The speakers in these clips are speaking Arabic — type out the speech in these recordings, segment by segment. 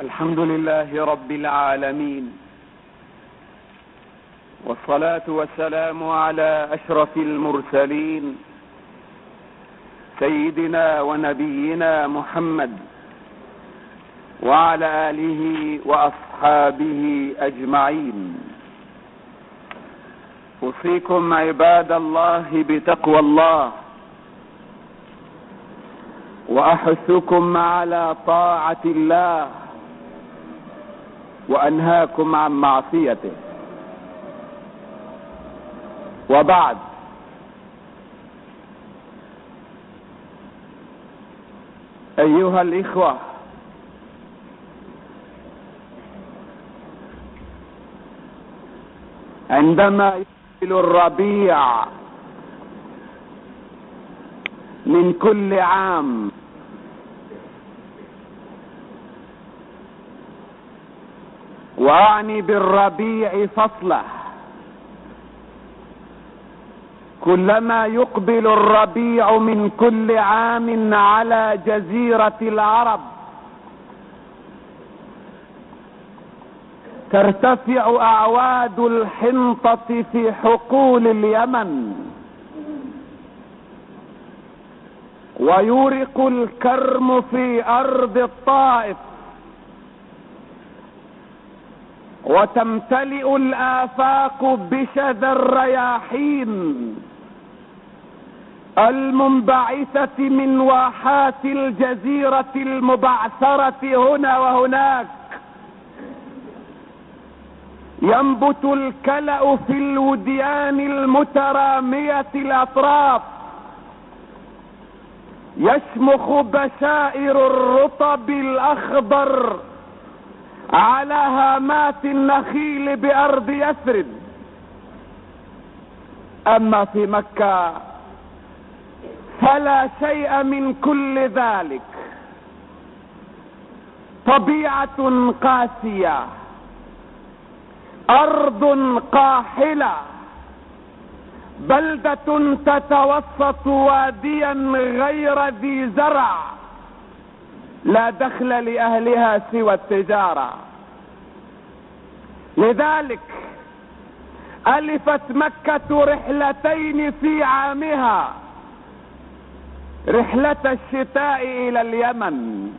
الحمد لله رب العالمين، والصلاة والسلام على أشرف المرسلين سيدنا ونبينا محمد وعلى آله وأصحابه أجمعين. أوصيكم عباد الله بتقوى الله، وأحثكم على طاعة الله، وأنهاكم عن معصيته. وبعد، أيها الإخوة، عندما يقبل الربيع من كل عام وأعني بالربيع فصله، كلما يقبل الربيع من كل عام على جزيرة العرب ترتفع أعواد الحنطة في حقول اليمن، ويورق الكرم في أرض الطائف، وتمتلئ الآفاق بشذا الرياحين المنبعثة من واحات الجزيرة المبعثرة هنا وهناك. ينبت الكلأ في الوديان المترامية الأطراف، يشمخ بشائر الرطب الأخضر على هامات النخيل بأرض يثرب. أما في مكة فلا شيء من كل ذلك، طبيعة قاسية، أرض قاحلة، بلدة تتوسط واديا غير ذي زرع، لا دخل لأهلها سوى التجارة. لذلك ألفت مكة رحلتين في عامها، رحلة الشتاء إلى اليمن،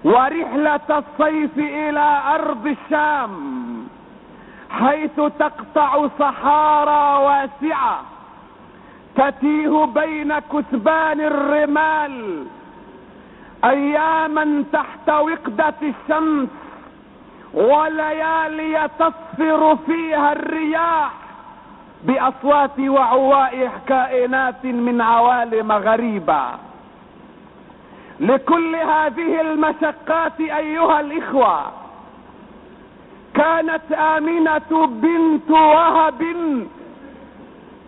ورحلة الصيف إلى أرض الشام، حيث تقطع صحارى واسعة تتيه بين كثبان الرمال أياما تحت وقدة الشمس، وليالي تصفر فيها الرياح بأصوات وعواء كائنات من عوالم غريبة. لكل هذه المشقات أيها الإخوة كانت آمنة بنت وهب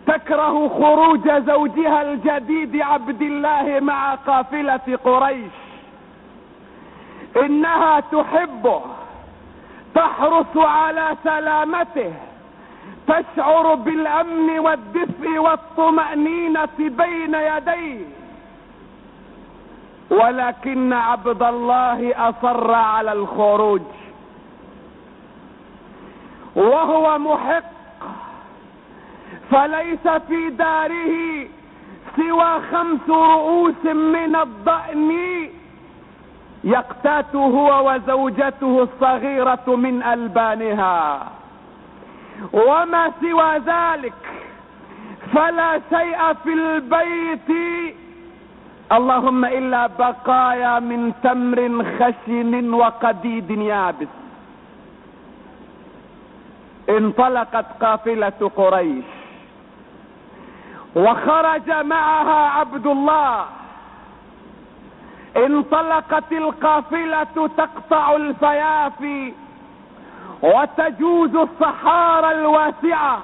تكره خروج زوجها الجديد عبد الله مع قافلة قريش. إنها تحبه، تحرص على سلامته، تشعر بالأمن والدفء والطمأنينة بين يديه، ولكن عبد الله أصر على الخروج، وهو محق، فليس في داره سوى 5 رؤوس من الضأن يقتات هو وزوجته الصغيرة من ألبانها، وما سوى ذلك فلا شيء في البيت اللهم إلا بقايا من تمر خشن وقديد يابس. انطلقت قافلة قريش، وخرج معها عبد الله. انطلقت القافلة تقطع الفيافي وتجوز الصحارى الواسعة،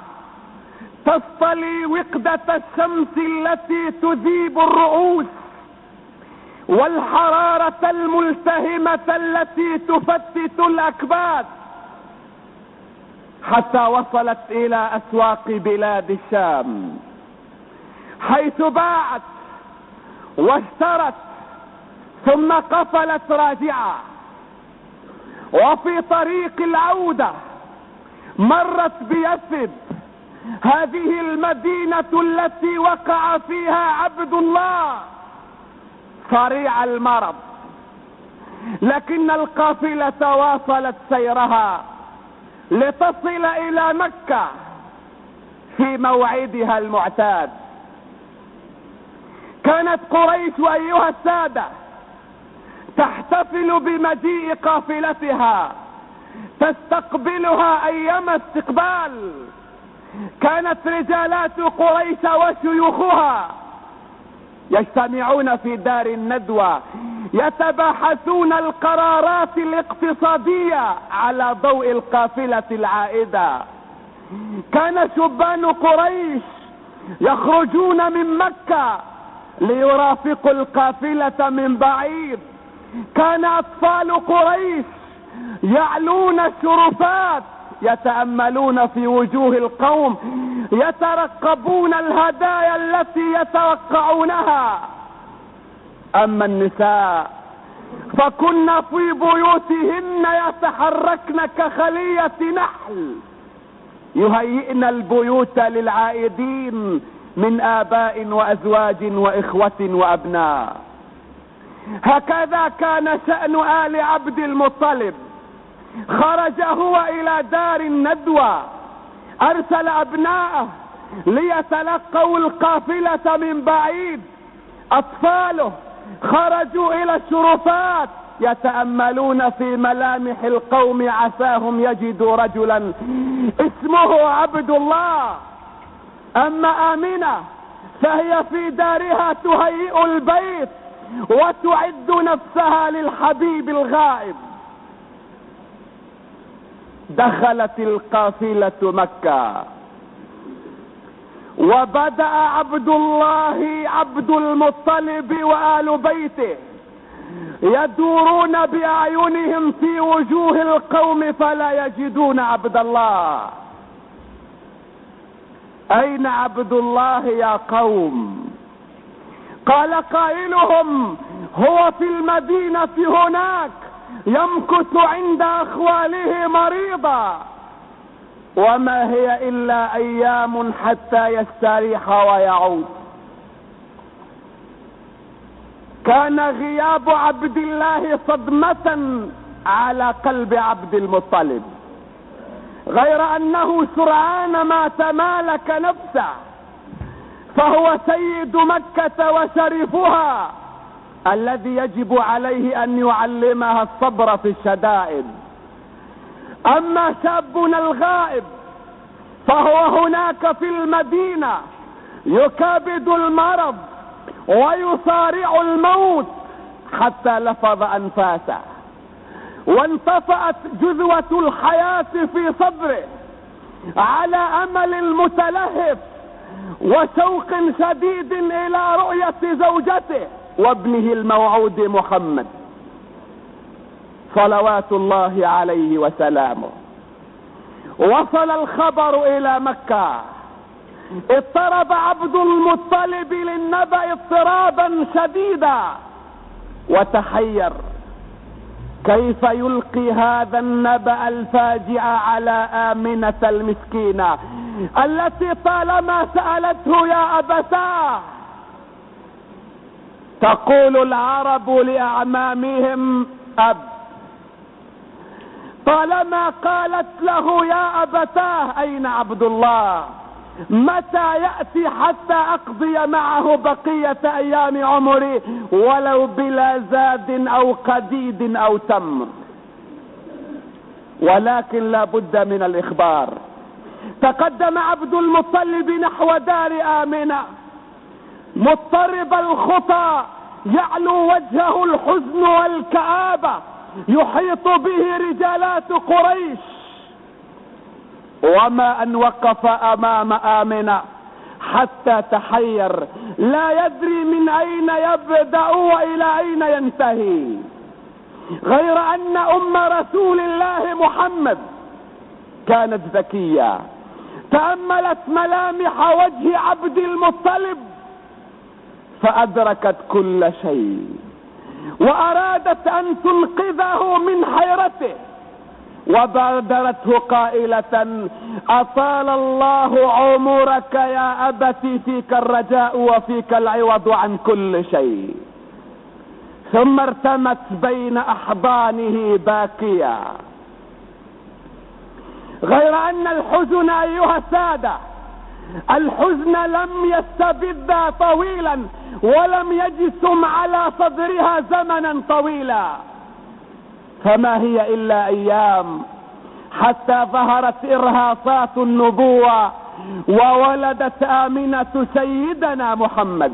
تصطلي وقدة الشمس التي تذيب الرؤوس والحرارة الملتهمة التي تفتت الأكباد، حتى وصلت إلى أسواق بلاد الشام، حيث باعت واشترت ثم قفلت راجعة. وفي طريق العودة مرت بيثرب، هذه المدينة التي وقع فيها عبد الله صريع المرض، لكن القافلة واصلت سيرها لتصل إلى مكة في موعدها المعتاد. كانت قريش أيها السادة تحتفل بمجيء قافلتها، تستقبلها أيام استقبال. كانت رجالات قريش وشيوخها يجتمعون في دار الندوة يتباحثون القرارات الاقتصادية على ضوء القافلة العائدة. كان شبان قريش يخرجون من مكة ليرافقوا القافلة من بعيد. كان أطفال قريش يعلون الشرفات يتأملون في وجوه القوم، يترقبون الهدايا التي يتوقعونها. أما النساء فكن في بيوتهن يتحركن كخلية نحل، يهيئن البيوت للعائدين من آباء وأزواج وإخوة وأبناء. هكذا كان شأن آل عبد المطلب. خرج هو إلى دار الندوة، أرسل أبناءه ليتلقوا القافلة من بعيد. أطفاله خرجوا إلى الشرفات يتأملون في ملامح القوم عساهم يجدوا رجلا اسمه عبد الله. أما آمنة فهي في دارها تهيئ البيت وتعد نفسها للحبيب الغائب. دخلت القافلة مكة، وبدأ عبد الله عبد المطلب وآل بيته يدورون بأعينهم في وجوه القوم فلا يجدون عبد الله. أين عبد الله يا قوم؟ قال قائلهم: هو في المدينة هناك يمكث عند أخواله مريضا، وما هي إلا أيام حتى يستريح ويعود. كان غياب عبد الله صدمة على قلب عبد المطلب، غير أنه سرعان ما تمالك نفسه، فهو سيد مكة وشريفها الذي يجب عليه أن يعلمها الصبر في الشدائد. أما شابنا الغائب فهو هناك في المدينة يكابد المرض ويصارع الموت حتى لفظ أنفاسه، وانطفأت جذوة الحياة في صدره على أمل متلهف وشوق شديد إلى رؤية زوجته وابنه الموعود محمد صلوات الله عليه وسلامه. وصل الخبر إلى مكة، اضطرب عبد المطلب للنبأ اضطرابا شديدا وتحير كيف يلقي هذا النبأ الفاجع على آمنة المسكينة التي طالما سألته يا أبتاه. تقول العرب لأعمامهم أب، طالما قالت له يا أبتاه أين عبد الله؟ متى يأتي حتى أقضي معه بقية أيام عمري ولو بلا زاد أو قديد أو تمر؟ ولكن لا بد من الإخبار. تقدم عبد المطلب نحو دار آمنة مضطرب الخطى، يعلو وجهه الحزن والكآبة، يحيط به رجالات قريش. وما أن وقف أمام آمنة حتى تحير، لا يدري من أين يبدأ وإلى أين ينتهي، غير أن أم رسول الله محمد كانت ذكية، تأملت ملامح وجه عبد المطلب فأدركت كل شيء، وأرادت أن تنقذه من حيرته وبادرته قائلة: أطال الله عمرك يا أبتي، فيك الرجاء وفيك العوض عن كل شيء. ثم ارتمت بين أحضانه باكية. غير أن الحزن أيها السادة، الحزن لم يستبد طويلا ولم يجسم على صدرها زمنا طويلا، فما هي إلا أيام حتى ظهرت إرهاصات النبوة وولدت آمنة سيدنا محمد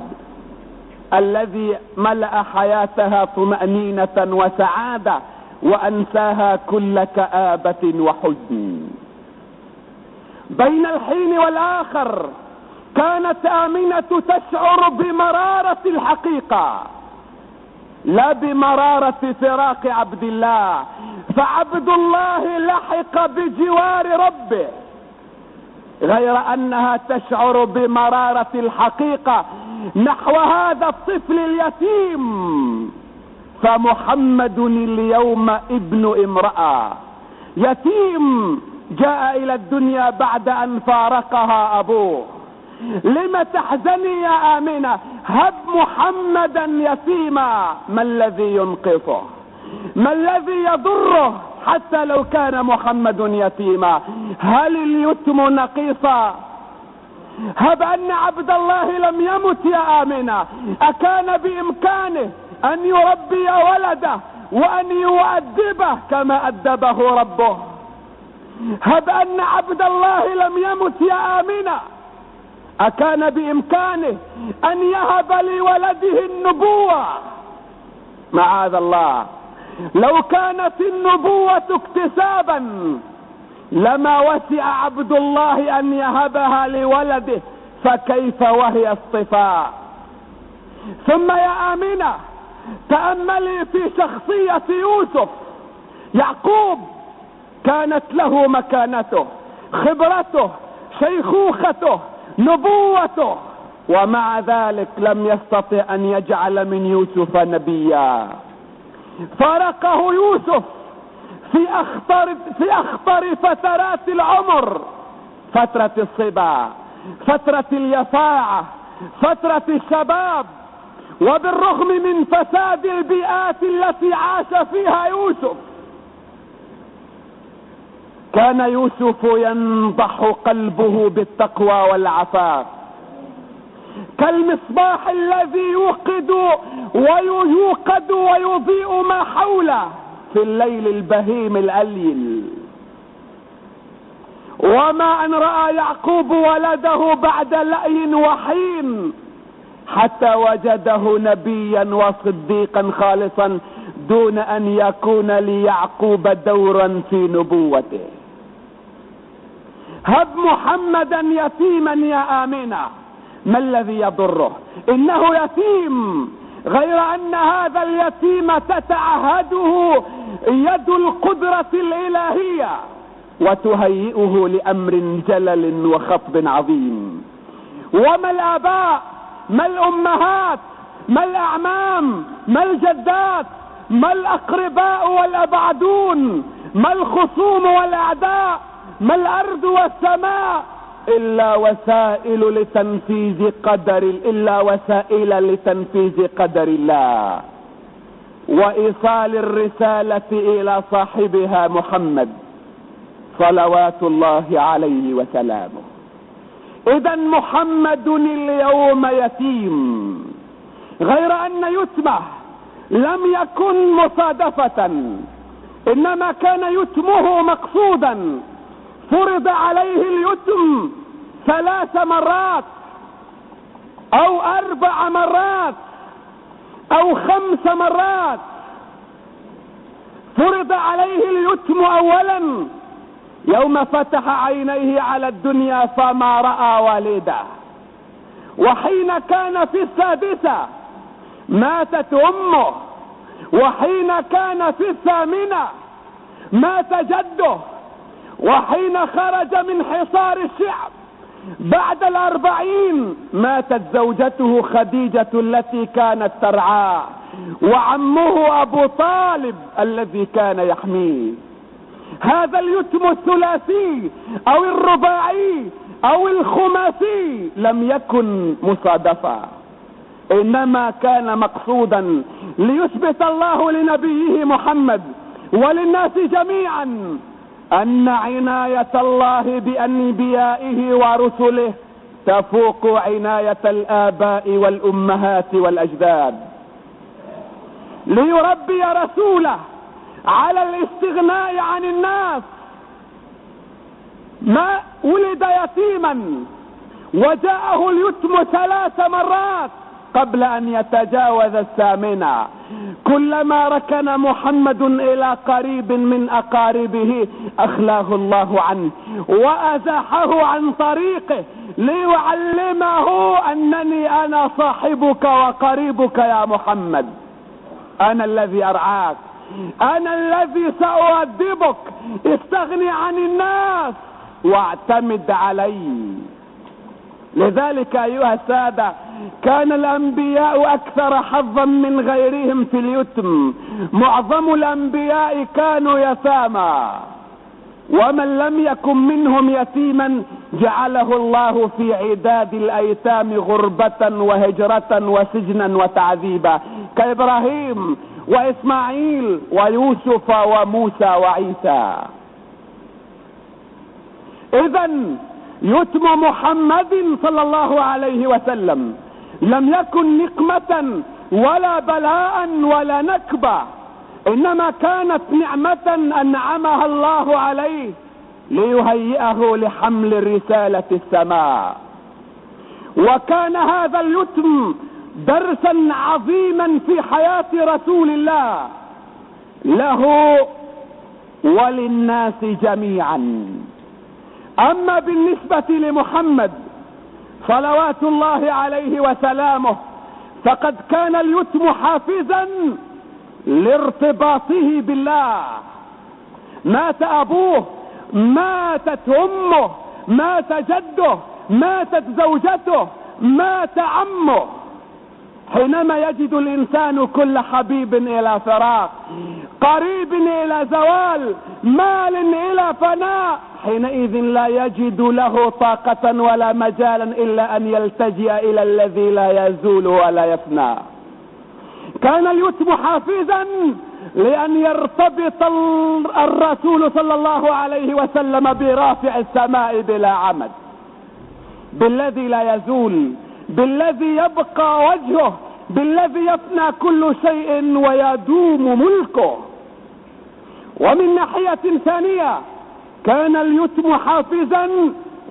الذي ملأ حياتها طمأنينة وسعادة وأنساها كل كآبة وحزن. بين الحين والآخر كانت آمنة تشعر بمرارة الحقيقة لا بمرارة فراق عبد الله، فعبد الله لحق بجوار ربه، غير أنها تشعر بمرارة الحقيقة نحو هذا الطفل اليتيم. فمحمد اليوم ابن امرأة يتيم جاء إلى الدنيا بعد أن فارقها أبوه. لم تحزني يا آمنة؟ هب محمدا يتيما، ما الذي ينقصه؟ ما الذي يضره حتى لو كان محمد يتيما؟ هل اليتم نقيصا؟ هب أن عبد الله لم يمت يا آمنة، أكان بإمكانه أن يربي ولده وأن يؤدبه كما أدبه ربه؟ هب أن عبد الله لم يمت يا آمنة، أكان بإمكانه أن يهب لولده النبوة؟ معاذ الله، لو كانت النبوة اكتسابا لما وسع عبد الله أن يهبها لولده، فكيف وهي اصطفاء؟ ثم يا آمنة تأملي في شخصية يوسف. يعقوب كانت له مكانته، خبرته، شيخوخته، نبوته، ومع ذلك لم يستطع أن يجعل من يوسف نبيا. فارقه يوسف في أخطر فترات العمر، فترة الصبا، فترة اليفاعة، فترة الشباب. وبالرغم من فساد البيئات التي عاش فيها يوسف، كان يوسف ينضح قلبه بالتقوى والعفاف، كالمصباح الذي يوقد ويضيء ما حوله في الليل البهيم الأليل. وما أن رأى يعقوب ولده بعد لأي وحين حتى وجده نبيا وصديقا خالصا دون أن يكون ليعقوب دورا في نبوته. هب محمدا يتيما يا آمنة، ما الذي يضره؟ إنه يتيم، غير أن هذا اليتيم تتعهده يد القدرة الإلهية وتهيئه لأمر جلل وخطب عظيم. وما الآباء، ما الأمهات، ما الأعمام، ما الجدات، ما الأقرباء والأبعدون، ما الخصوم والأعداء، ما الأرض والسماء إلا وسائل لتنفيذ قدر الله وإيصال الرسالة إلى صاحبها محمد صلوات الله عليه وسلامه. إذا محمد اليوم يتيم، غير أن يتمه لم يكن مصادفة، إنما كان يتمه مقصودا. فرض عليه اليتم 3 مرات أو 4 مرات أو 5 مرات. فرض عليه اليتم أولا يوم فتح عينيه على الدنيا فما رأى والده، وحين كان في 6 ماتت أمه، وحين كان في 8 مات جده، وحين خرج من حصار الشعب بعد 40 ماتت زوجته خديجة التي كانت ترعاه، وعمه أبو طالب الذي كان يحميه. هذا اليتم الثلاثي او الرباعي او الخماسي لم يكن مصادفة، انما كان مقصودا ليثبت الله لنبيه محمد وللناس جميعا ان عناية الله بانبيائه ورسله تفوق عناية الاباء والامهات والاجداد، ليربي رسوله على الاستغناء عن الناس. ما ولد يتيما وجاءه اليتم 3 مرات قبل ان يتجاوز 8. كلما ركن محمد الى قريب من اقاربه اخلاه الله عنه وازاحه عن طريقه ليعلمه انني انا صاحبك وقريبك يا محمد، انا الذي ارعاك، انا الذي سأؤدبك، استغني عن الناس واعتمد علي. لذلك ايها السادة كان الانبياء اكثر حظا من غيرهم في اليتم. معظم الانبياء كانوا يتامى، ومن لم يكن منهم يتيما جعله الله في عداد الايتام غربة وهجرة وسجنا وتعذيبا، كابراهيم واسماعيل ويوسف وموسى وعيسى. اذن يتم محمد صلى الله عليه وسلم لم يكن نقمة ولا بلاء ولا نكبة، انما كانت نعمة انعمها الله عليه ليهيئه لحمل رسالة السماء. وكان هذا اليتم درسا عظيما في حياة رسول الله له وللناس جميعا. اما بالنسبة لمحمد صلوات الله عليه وسلامه فقد كان اليتم حافزا لارتباطه بالله. مات ابوه، ماتت امه، مات جده، ماتت زوجته، مات عمه. حينما يجد الانسان كل حبيب الى فراق، قريب الى زوال، مال الى فناء، حينئذ لا يجد له طاقة ولا مجالا الا ان يلتجئ الى الذي لا يزول ولا يفنى. كان اليتم حافزا لان يرتبط الرسول صلى الله عليه وسلم برافع السماء بلا عمد، بالذي لا يزول، بالذي يبقى وجهه، بالذي يفنى كل شيء ويدوم ملكه. ومن ناحية ثانية كان اليتم حافزا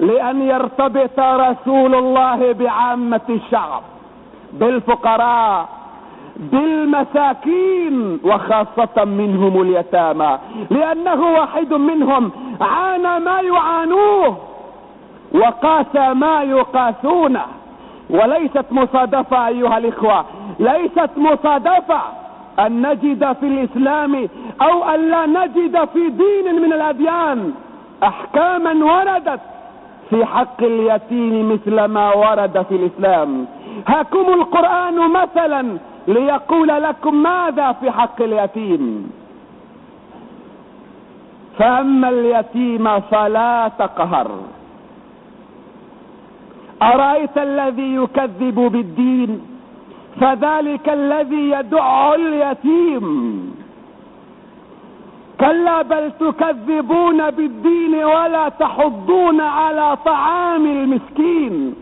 لان يرتبط رسول الله بعامة الشعب، بالفقراء، بالمساكين، وخاصة منهم اليتامى، لانه واحد منهم عانى ما يعانوه وقاسى ما يقاسونه. وليست مصادفة ايها الاخوة، ليست مصادفة ان نجد في الاسلام او ان لا نجد في دين من الاديان احكاما وردت في حق اليتيم مثل ما ورد في الاسلام. هاكم القرآن مثلا ليقول لكم ماذا في حق اليتيم. فاما اليتيم فلا تقهر، أرأيت الذي يكذب بالدين فذلك الذي يدع اليتيم. كلا بل تكذبون بالدين ولا تحضون على طعام المسكين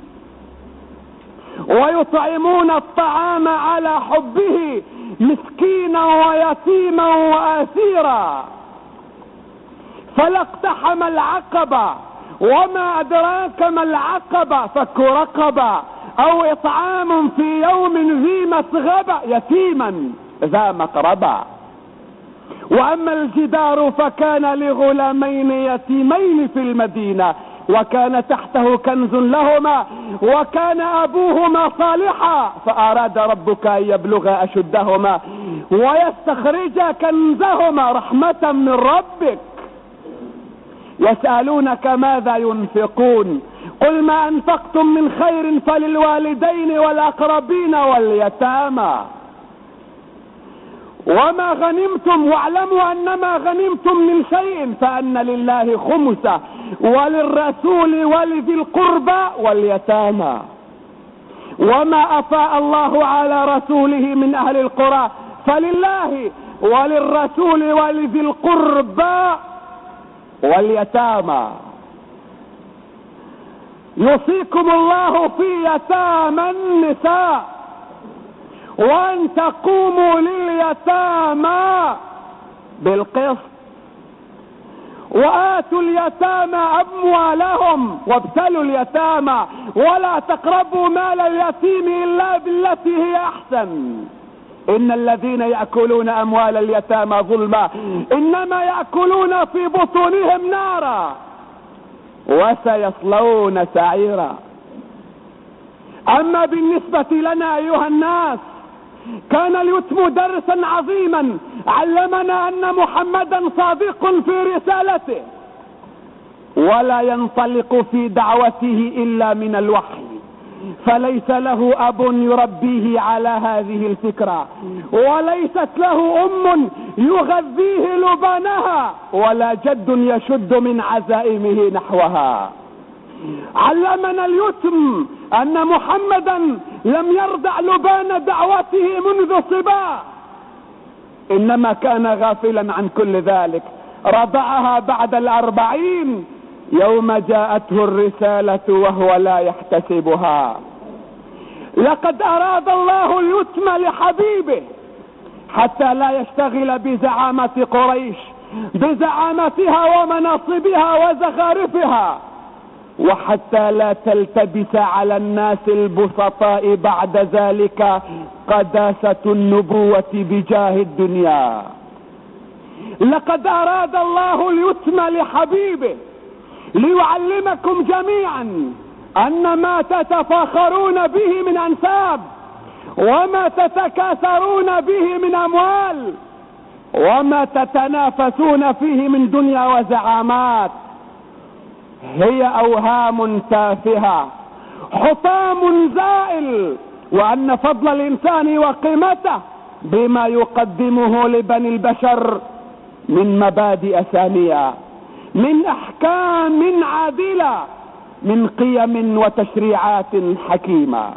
ويطعمون الطعام على حبه مسكينا ويتيما واسيرا. فلا اقتحم العقبة، وما أدراك ما العقبة، فك رقبة أو إطعام في يوم ذي مسغبة يتيما ذا مقربة. وأما الجدار فكان لغلامين يتيمين في المدينة وكان تحته كنز لهما وكان أبوهما صالحا فأراد ربك أن يبلغ أشدهما ويستخرج كنزهما رحمة من ربك. يسألونك ماذا ينفقون قل ما أنفقتم من خير فللوالدين والأقربين واليتامى. وما غنمتم واعلموا أنما غنمتم من شيء فأن لله خمسه وللرسول ولذي القربى واليتامى. وما أفاء الله على رسوله من أهل القرى فلله وللرسول ولذي القربى واليتامى. يوصيكم الله في يتامى النساء وأن تقوموا لليتامى بالقسط وآتوا اليتامى أموالهم وابتلوا اليتامى ولا تقربوا مال اليتيم إلا بالتي هي أحسن إن الذين يأكلون أموال اليتامى ظلما إنما يأكلون في بطونهم نارا وسيصلون سعيرا. أما بالنسبة لنا أيها الناس كان اليتم درسا عظيما علمنا أن محمدا صادق في رسالته ولا ينطلق في دعوته إلا من الوحي، فليس له أب يربيه على هذه الفكرة وليست له أم يغذيه لبنها ولا جد يشد من عزائمه نحوها. علمنا اليتم أن محمدا لم يرضع لبان دعوته منذ صبا إنما كان غافلا عن كل ذلك، رضعها بعد 40 يوم جاءته الرسالة وهو لا يحتسبها. لقد أراد الله اليتم لحبيبه حتى لا يشتغل بزعامة قريش بزعامتها ومناصبها وزخارفها وحتى لا تلتبس على الناس البسطاء بعد ذلك قداسة النبوة بجاه الدنيا. لقد أراد الله اليتم لحبيبه ليعلمكم جميعا أن ما تتفاخرون به من أنساب وما تتكاثرون به من أموال وما تتنافسون فيه من دنيا وزعامات هي أوهام تافهة حطام زائل، وأن فضل الإنسان وقيمته بما يقدمه لبني البشر من مبادئ سامية من أحكام عادلة من قيم وتشريعات حكيمة.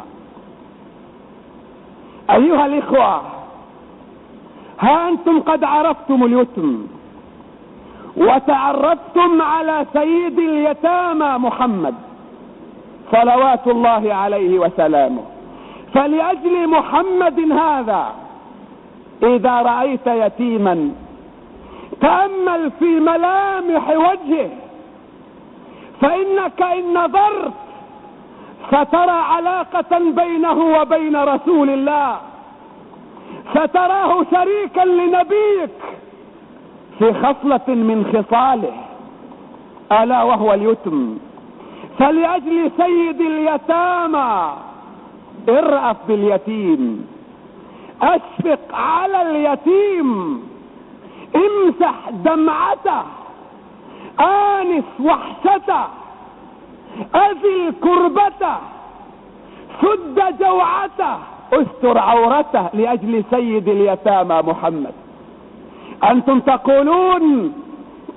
أيها الإخوة ها أنتم قد عرفتم اليتم وتعرفتم على سيد اليتامى محمد صلوات الله عليه وسلامه، فلأجل محمد هذا إذا رأيت يتيما تأمل في ملامح وجهه فإنك إن نظرت سترى علاقة بينه وبين رسول الله، ستراه شريكا لنبيك في خصلة من خصاله ألا وهو اليتم. فلأجل سيد اليتامى ارأف باليتيم، أشفق على اليتيم، امسح دمعته، آنس وحشته، أذل كربته، سد جوعته، استر عورته لأجل سيد اليتامى محمد. أنتم تقولون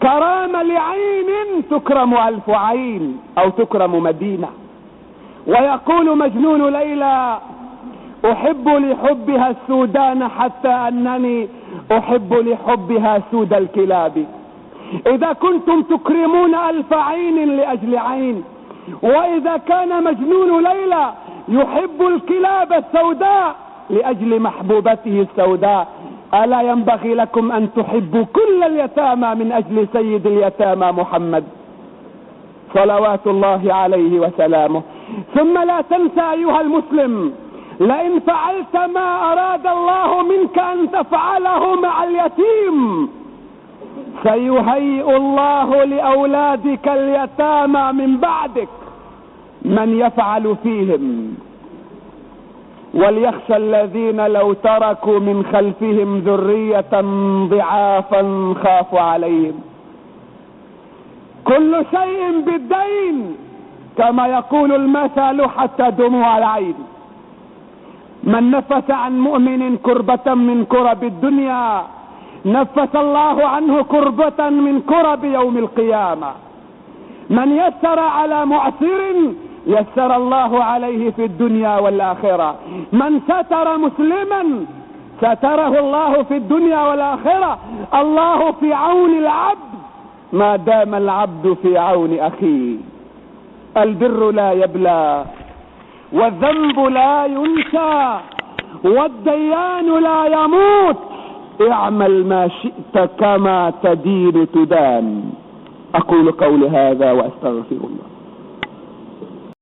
كرام لعين تكرم 1000 عين أو تكرم مدينة، ويقول مجنون ليلى أحب لحبها السودان حتى أنني أحب لحبها سود الكلاب. إذا كنتم تكرمون 1000 عين لأجل عين، وإذا كان مجنون ليلى يحب الكلاب السوداء لأجل محبوبته السوداء، ألا ينبغي لكم أن تحبوا كل اليتامى من أجل سيد اليتامى محمد صلوات الله عليه وسلامه؟ ثم لا تنسى أيها المسلم لئن فعلت ما أراد الله منك أن تفعله مع اليتيم سيهيئ الله لأولادك اليتامى من بعدك من يفعل فيهم. وليخشى الذين لو تركوا من خلفهم ذرية ضعافا خافوا عليهم. كل شيء بالدين كما يقول المثل حتى دموع العين. من نفس عن مؤمن كربة من كرب الدنيا نفس الله عنه كربة من كرب يوم القيامة. من يسر على معسر يسر الله عليه في الدنيا والآخرة. من ستر مسلما ستره الله في الدنيا والآخرة. الله في عون العبد ما دام العبد في عون أخيه. البر لا يبلى والذنب لا ينسى والديان لا يموت. اعمل ما شئت كما تدين تدان. أقول قولي هذا وأستغفر الله.